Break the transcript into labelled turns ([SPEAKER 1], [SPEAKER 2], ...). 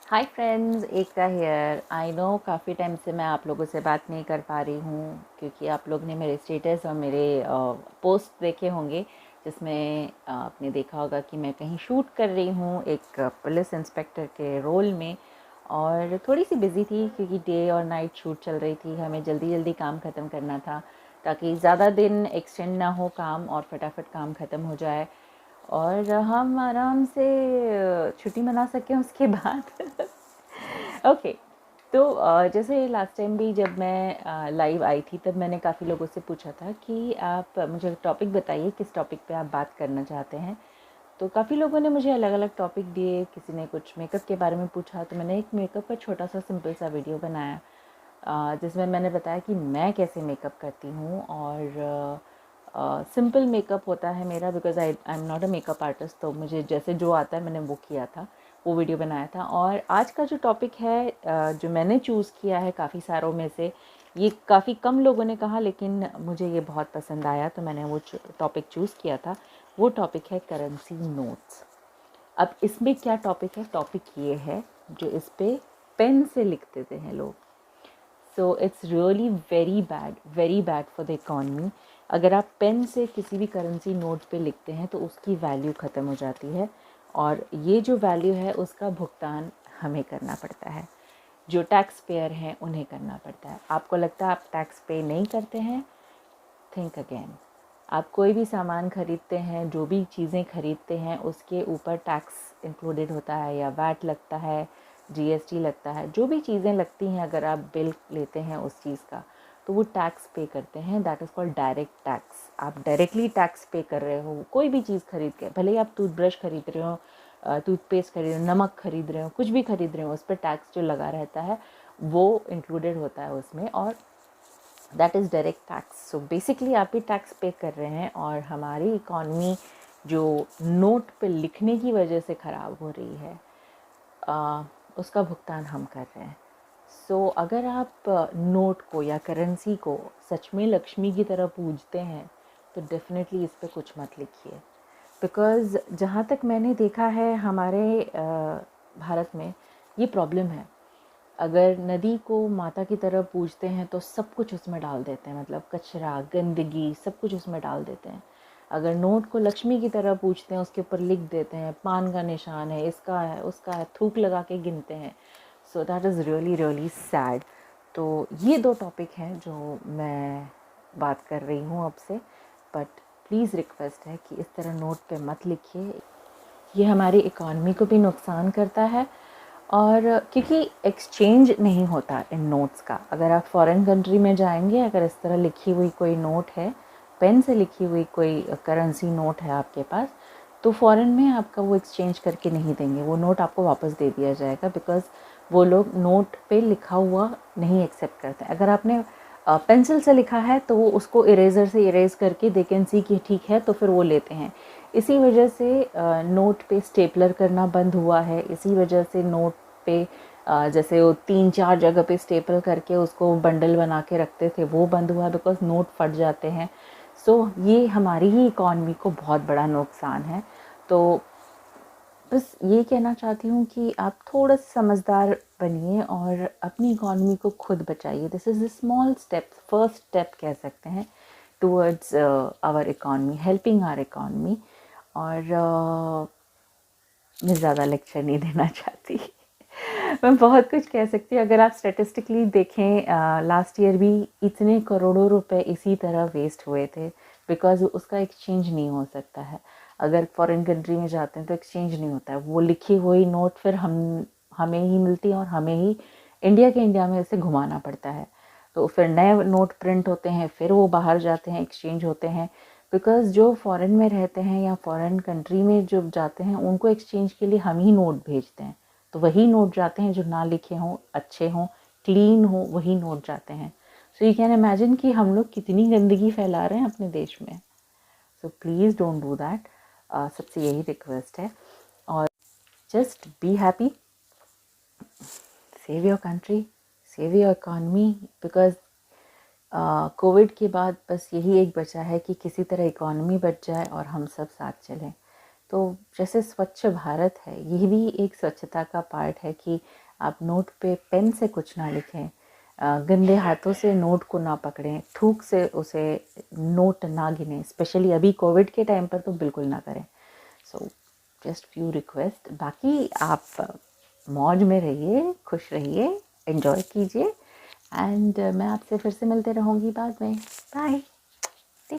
[SPEAKER 1] Hi friends, Ekta here. I know काफ़ी time से मैं आप लोगों से बात नहीं कर पा रही हूँ क्योंकि आप लोग ने मेरे स्टेटस और मेरे पोस्ट देखे होंगे जिसमें आपने देखा होगा कि मैं कहीं शूट कर रही हूँ एक पुलिस इंस्पेक्टर के रोल में। और थोड़ी सी बिज़ी थी क्योंकि डे और नाइट शूट चल रही थी। हमें जल्दी जल्दी काम ख़त्म करना था ताकि ज़्यादा दिन एक्सटेंड ना हो काम और फटाफट काम ख़त्म हो जाए और हम आराम से छुट्टी मना सकें उसके बाद। ओके। तो जैसे लास्ट टाइम भी जब मैं लाइव आई थी तब मैंने काफ़ी लोगों से पूछा था कि आप मुझे टॉपिक बताइए किस टॉपिक पे आप बात करना चाहते हैं। तो काफ़ी लोगों ने मुझे अलग अलग टॉपिक दिए। किसी ने कुछ मेकअप के बारे में पूछा तो मैंने एक मेकअप का छोटा सा सिंपल सा वीडियो बनाया जिसमें मैंने बताया कि मैं कैसे मेकअप करती हूँ। और सिंपल मेकअप होता है मेरा because I am not a makeup artist. तो मुझे जैसे जो आता है मैंने वो किया था, वो वीडियो बनाया था। और आज का जो टॉपिक है जो मैंने चूज़ किया है काफ़ी सारों में से, ये काफ़ी कम लोगों ने कहा लेकिन मुझे ये बहुत पसंद आया तो मैंने वो टॉपिक चूज़ किया था। वो टॉपिक है करेंसी नोट्स। अब इसमें क्या टॉपिक है? टॉपिक ये है जो इस पे पेन से लिख देते हैं लोग। So it's really very bad for the economy. अगर आप पेन से किसी भी करेंसी नोट पे लिखते हैं तो उसकी वैल्यू ख़त्म हो जाती है और ये जो वैल्यू है उसका भुगतान हमें करना पड़ता है। जो टैक्स पेयर हैं उन्हें करना पड़ता है। आपको लगता है आप टैक्स पे नहीं करते हैं? Think again. आप कोई भी सामान खरीदते हैं, जो भी चीज़ें खरीदते हैं उसके ऊपर टैक्स इंक्लूडेड होता है या वैट लगता है, जीएसटी लगता है। जो भी चीज़ें लगती हैं अगर आप बिल लेते हैं उस चीज़ का तो वो टैक्स पे करते हैं। That is called direct tax. आप डायरेक्टली टैक्स पे कर रहे हो कोई भी चीज़ खरीद के। भले ही आप टूथब्रश खरीद रहे हो, टूथपेस्ट खरीद रहे हो, नमक खरीद रहे हो, कुछ भी खरीद रहे हो, उस पर टैक्स जो लगा रहता है वो इंक्लूडेड होता है उसमें और that is direct tax. So basically आप भी टैक्स पे कर रहे हैं और हमारी इकॉनमी जो नोट पे लिखने की वजह से ख़राब हो रही है उसका भुगतान हम कर रहे हैं। सो अगर आप नोट को या करेंसी को सच में लक्ष्मी की तरह पूजते हैं तो डेफिनेटली इस पे कुछ मत लिखिए। बिकॉज़ जहाँ तक मैंने देखा है हमारे भारत में ये प्रॉब्लम है। अगर नदी को माता की तरह पूजते हैं तो सब कुछ उसमें डाल देते हैं, मतलब कचरा, गंदगी, सब कुछ उसमें डाल देते हैं। अगर नोट को लक्ष्मी की तरह पूजते हैं, उसके ऊपर लिख देते हैं पान का निशान है, इसका है, उसका है, थूक लगा के गिनते हैं। So that is really really sad. तो ये दो टॉपिक हैं जो मैं बात कर रही हूँ अब से। बट प्लीज़ रिक्वेस्ट है कि इस तरह नोट पे मत लिखिए। ये हमारी इकॉनमी को भी नुकसान करता है और क्योंकि एक्सचेंज नहीं होता इन नोट्स का। अगर आप फॉरेन कंट्री में जाएंगे, अगर इस तरह लिखी हुई कोई नोट है, पेन से लिखी हुई कोई करेंसी नोट है आपके पास, तो फ़ॉरेन में आपका वो एक्सचेंज करके नहीं देंगे। वो नोट आपको वापस दे दिया जाएगा बिकॉज़ वो लोग नोट पे लिखा हुआ नहीं एक्सेप्ट करते। अगर आपने पेंसिल से लिखा है तो वो उसको इरेज़र से इरेज़ करके दे कैन सी कि ठीक है, तो फिर वो लेते हैं। इसी वजह से नोट पे स्टेपलर करना बंद हुआ है। इसी वजह से नोट पे जैसे वो 3-4 जगह पे स्टेपल करके उसको बंडल बना के रखते थे वो बंद हुआ बिकॉज़ नोट फट जाते हैं। सो ये हमारी ही इकॉनमी को बहुत बड़ा नुकसान है। तो बस ये कहना चाहती हूँ कि आप थोड़ा समझदार बनिए और अपनी इकॉनमी को खुद बचाइए। This is a small step, first step कह सकते हैं towards our economy, helping our economy. और मैं ज़्यादा लेक्चर नहीं देना चाहती। मैं बहुत कुछ कह सकती हूँ। अगर आप स्टैटिस्टिकली देखें लास्ट ईयर भी इतने करोड़ों रुपए इसी तरह वेस्ट हुए थे बिकॉज़ उसका एक्सचेंज नहीं हो सकता है। अगर फॉरेन कंट्री में जाते हैं तो एक्सचेंज नहीं होता है। वो लिखी हुई नोट फिर हमें ही मिलती है और हमें ही इंडिया में इसे घुमाना पड़ता है। तो फिर नए नोट प्रिंट होते हैं, फिर वो बाहर जाते हैं, एक्सचेंज होते हैं। बिकॉज़ जो फॉरेन में रहते हैं या फॉरेन कंट्री में जो जाते हैं उनको एक्सचेंज के लिए हम ही नोट भेजते हैं। तो वही नोट जाते हैं जो ना लिखे हों, अच्छे हों, क्लीन हों, वही नोट जाते हैं। सो यू कैन इमेजिन कि हम लोग कितनी गंदगी फैला रहे हैं अपने देश में। So please don't do that. सबसे यही रिक्वेस्ट है। और just be happy, save your country, save your economy. Because Covid के बाद बस यही एक बचा है कि किसी तरह इकॉनमी बच जाए और हम सब साथ चलें। तो जैसे स्वच्छ भारत है, ये भी एक स्वच्छता का पार्ट है कि आप नोट पे पेन से कुछ ना लिखें, गंदे हाथों से नोट को ना पकड़ें, थूक से उसे नोट ना गिनें, स्पेशली अभी कोविड के टाइम पर तो बिल्कुल ना करें। सो जस्ट फ्यू रिक्वेस्ट, बाकी आप मौज में रहिए, खुश रहिए, एंजॉय कीजिए, एंड मैं आपसे फिर से मिलते रहूँगी बाद में। बाय।